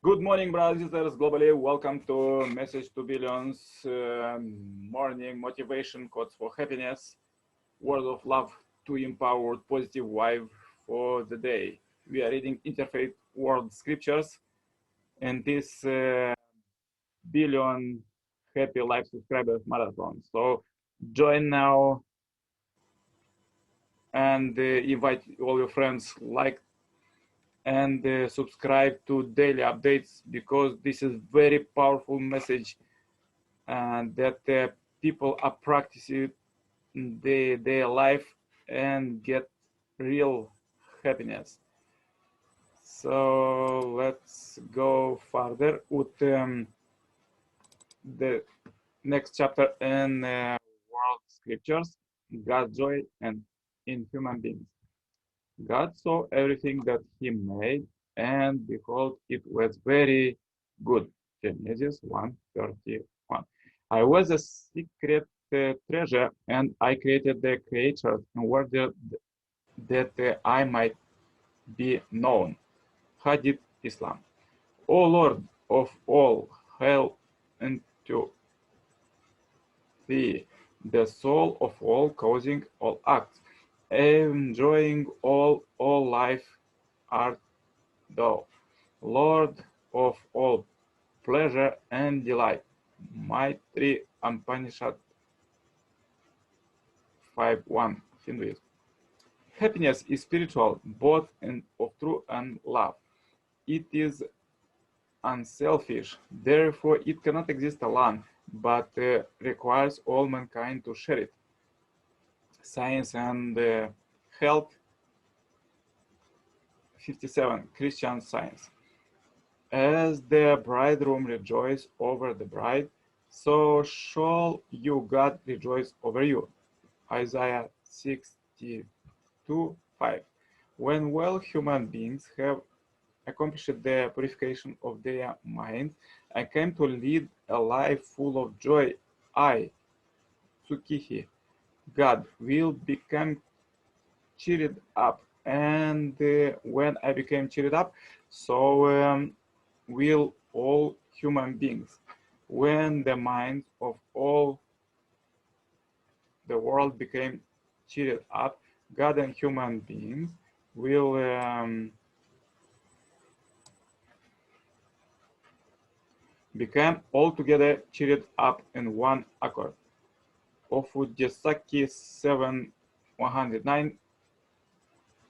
Good morning, brothers and sisters globally. Welcome to Message to Billions Morning Motivation Quotes for Happiness. Word of love to empower positive vibe for the day. We are reading Interfaith World Scriptures and this billion happy life subscribers marathon. So join now and invite all your friends, like and subscribe to daily updates because this is very powerful message and that people are practicing their life and get real happiness. So let's go further with the next chapter in world scriptures, God's joy and in human beings. God saw everything that he made, and behold, it was very good. Genesis 1:31. I was a secret treasure, and I created the creature in order that I might be known. Hadith Islam. O Lord of all, hail unto thee, the soul of all, causing all acts, enjoying all life art thou, Lord of all pleasure and delight. Maitri Upanishad 5:1 Hinduism. Happiness is spiritual, both in of truth and love. It is unselfish, therefore it cannot exist alone, but requires all mankind to share it. Science and Health 57 Christian Science. As the bridegroom rejoices over the bride, so shall you, God, rejoice over you. Isaiah 62:5. When well human beings have accomplished the purification of their minds and came to lead a life full of joy, I, Tsukihi, God, will become cheered up. And when I became cheered up, so will all human beings. When the minds of all the world became cheered up, God and human beings will become altogether cheered up in one accord. Ofudesaki 7 109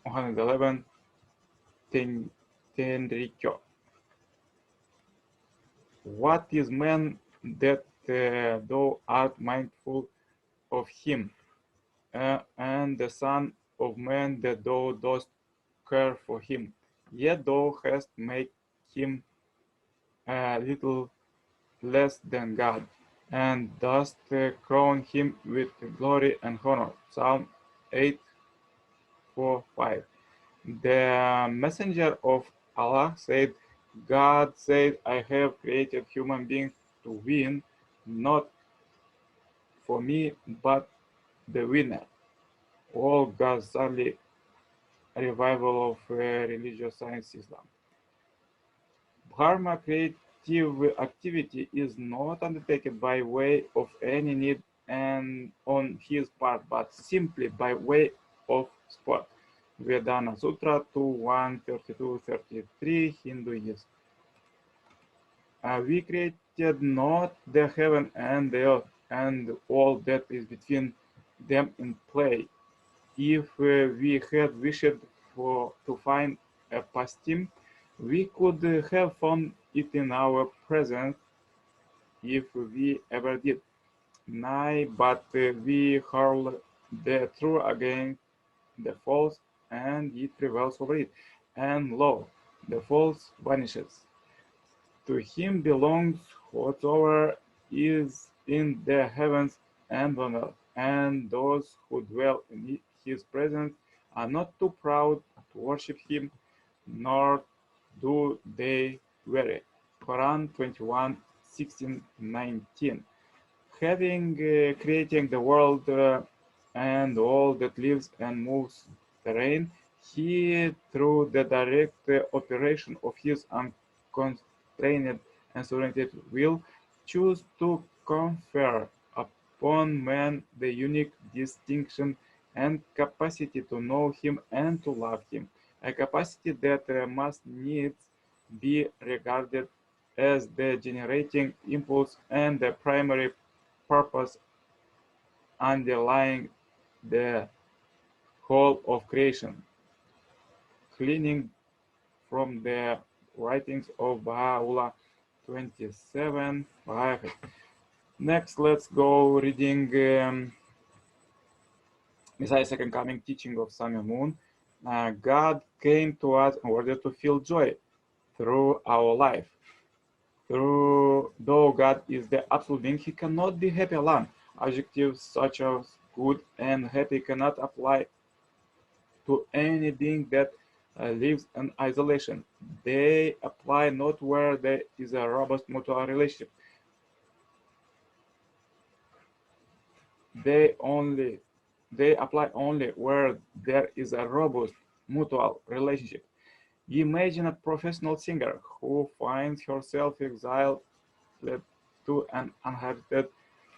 111 Tenrikyo. What is man that thou art mindful of him, and the Son of Man that thou dost care for him? Yet thou hast made him a little less than God, and dost crown him with glory and honor. Psalm 8:4-5. The messenger of Allah said, God said, I have created human beings to win, not for me, but the winner. All Ghazali revival of religious science Islam. Dharma creative activity is not undertaken by way of any need and on his part, but simply by way of sport. Vedana Sutra 2:132-33 Hinduism. We created not the heaven and the earth and all that is between them in play. If we had wished to find a pastime, we could have found it in our presence if we ever did. Nay, but we hurl the true against the false, and it prevails over it. And lo, the false vanishes. To him belongs whatsoever is in the heavens and on earth, and those who dwell in his presence are not too proud to worship him, nor do they weary. Quran 21:16-19. Having created the world and all that lives and moves therein, he, through the direct operation of his untrained and sovereign will choose to confer upon man the unique distinction and capacity to know him and to love him, a capacity that must needs be regarded as the generating impulse and the primary purpose underlying the whole of creation. Cleaning from the writings of Baha'u'llah 27. Next, let's go reading Messiah's second coming, teaching of Sun and Moon. God came to us in order to feel joy through our life. Though God is the absolute being, he cannot be happy alone. Adjectives such as good and happy cannot apply to any being that lives in isolation. They apply not where there is a robust mutual relationship. They apply only where there is a robust mutual relationship. Imagine a professional singer who finds herself exiled to an uninhabited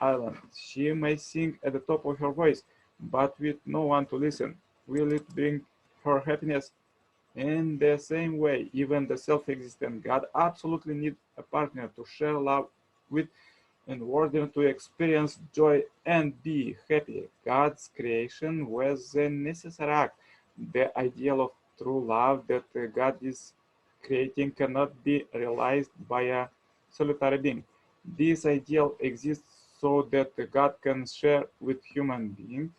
island. She may sing at the top of her voice, but with no one to listen. Will it bring her happiness? In the same way, even the self-existent God absolutely needs a partner to share love with in order to experience joy and be happy. God's creation was a necessary act. The ideal of true love that God is creating cannot be realized by a solitary being. This ideal exists so that God can share with human beings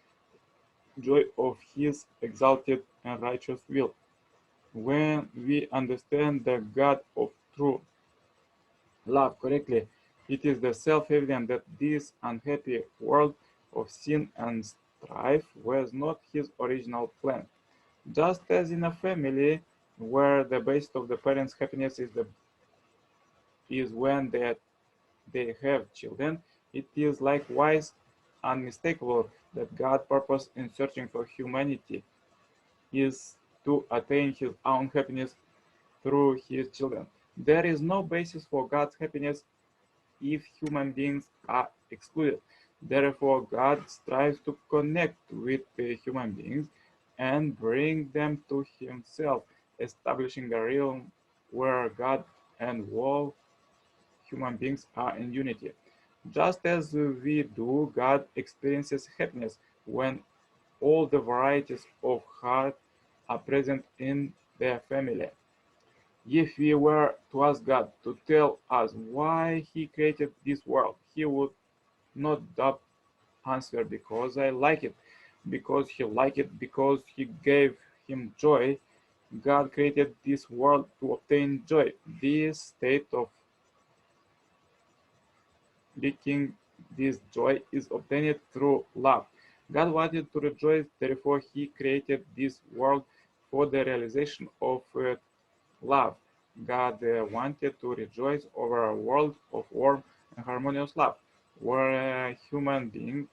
joy of his exalted and righteous will. When we understand the God of true love correctly, it is the self-evident that this unhappy world of sin and strife was not his original plan. Just as in a family where the basis of the parents' happiness is when they have children, it is likewise unmistakable that God's purpose in searching for humanity is to attain his own happiness through his children. There is no basis for God's happiness if human beings are excluded. Therefore, God strives to connect with the human beings and bring them to himself, establishing a realm where God and all human beings are in unity. Just as we do, God experiences happiness when all the varieties of heart are present in their family. If we were to ask God to tell us why He created this world, He would not doubt answer because I like it, because He liked it, because He gave Him joy. God created this world to obtain joy. This state of leaking this joy is obtained through love. God wanted to rejoice, therefore He created this world for the realization of love. God wanted to rejoice over a world of warm and harmonious love, where human beings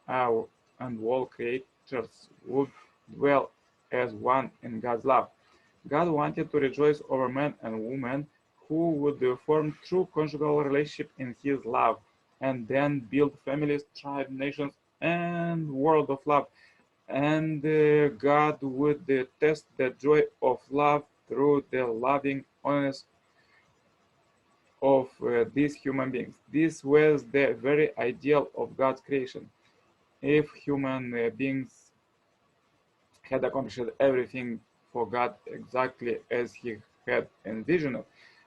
and all creatures would dwell as one in God's love. God wanted to rejoice over men and women who would form true conjugal relationship in His love, and then build families, tribes, nations, and world of love. And God would test the joy of love through the loving honest of these human beings. This was the very ideal of God's creation. If human beings had accomplished everything for God exactly as He had envisioned,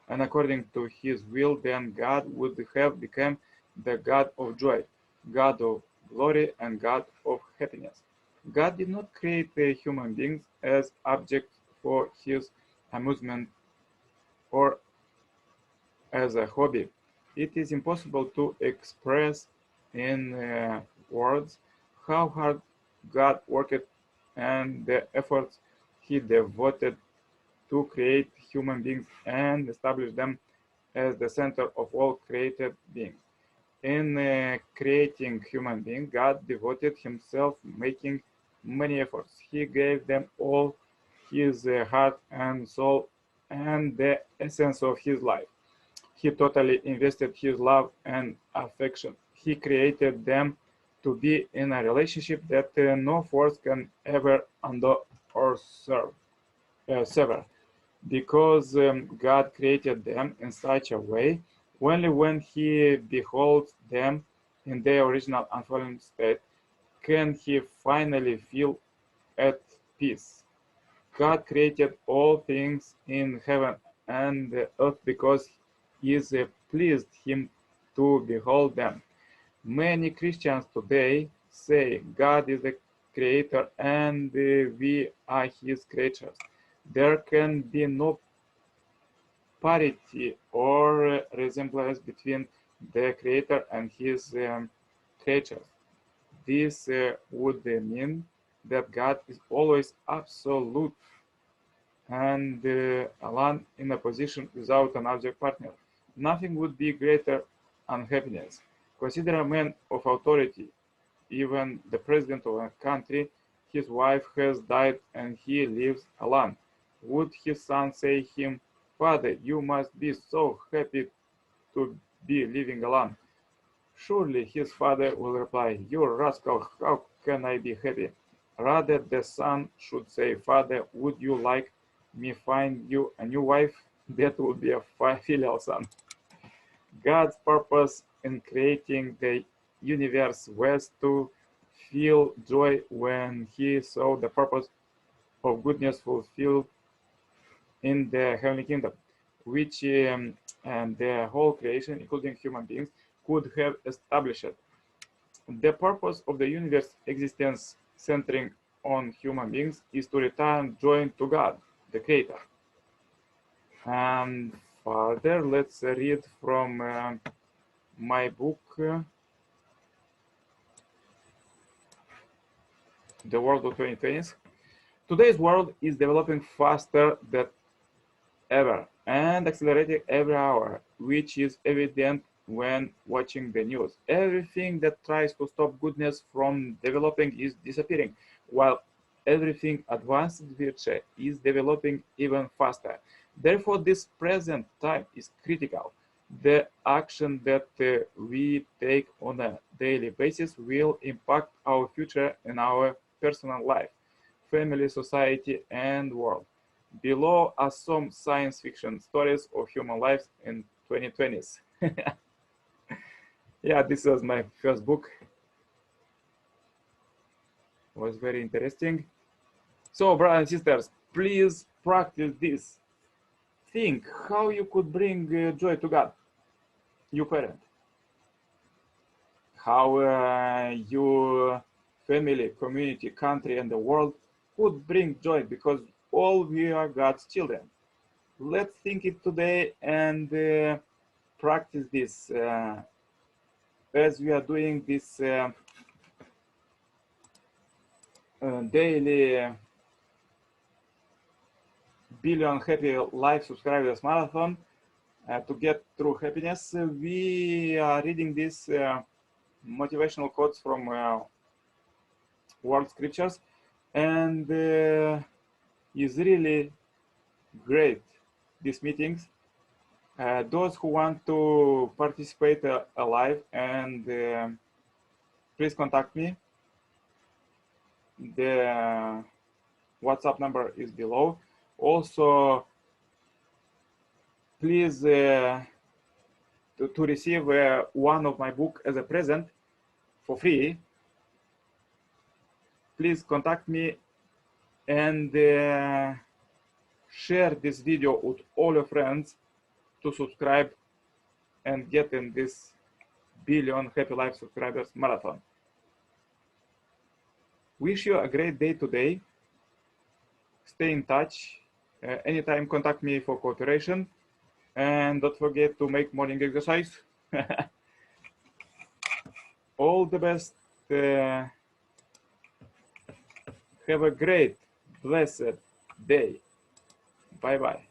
and according to His will, then God would have become the God of joy, God of glory, and God of happiness. God did not create human beings as objects for His amusement or as a hobby. It is impossible to express in words how hard God worked and the efforts He devoted to create human beings and establish them as the center of all created beings. In creating human beings, God devoted Himself, making many efforts. He gave them all His heart and soul and the essence of His life. He totally invested his love and affection. He created them to be in a relationship that no force can ever undo or sever. Because God created them in such a way, only when He beholds them in their original unfallen state can He finally feel at peace. God created all things in heaven and earth because it pleased Him to behold them. Many Christians today say God is the creator and we are His creatures. There can be no parity or resemblance between the creator and his creatures. This would mean that God is always absolute and alone in a position without an object partner. Nothing would be greater unhappiness. Consider a man of authority, even the president of a country. His wife has died and he lives alone. Would his son say him, "Father, you must be so happy to be living alone"? Surely his father will reply, "You rascal, how can I be happy?" Rather, the son should say, "Father, would you like me find you a new wife?" That would be a filial son. God's purpose in creating the universe was to feel joy when he saw the purpose of goodness fulfilled in the heavenly kingdom, which and the whole creation, including human beings, could have established. The purpose of the universe existence centering on human beings is to return joy to God, the Creator. And further, let's read from my book, The World of 2020s. Today's world is developing faster than ever and accelerating every hour, which is evident when watching the news. Everything that tries to stop goodness from developing is disappearing, while everything advanced virtue is developing even faster. Therefore, this present time is critical. The action that we take on a daily basis will impact our future and our personal life, family, society, and world. Below are some science fiction stories of human lives in 2020s. Yeah, this was my first book. It was very interesting. So, brothers and sisters, please practice this. Think how you could bring joy to God, your parent. How your family, community, country, and the world could bring joy because all we are God's children. Let's think it today and practice this as we are doing this daily billion happy live subscribers marathon to get true happiness. We are reading these motivational quotes from world scriptures, and is really great, these meetings. Those who want to participate live, and please contact me. The WhatsApp number is below. Also, please to receive one of my book as a present for free, please contact me and share this video with all your friends to subscribe and get in this billion happy life subscribers marathon. Wish you a great day today. Stay in touch. Anytime contact me for cooperation, and don't forget to make morning exercise. All the best. Have a great, blessed day. Bye-bye.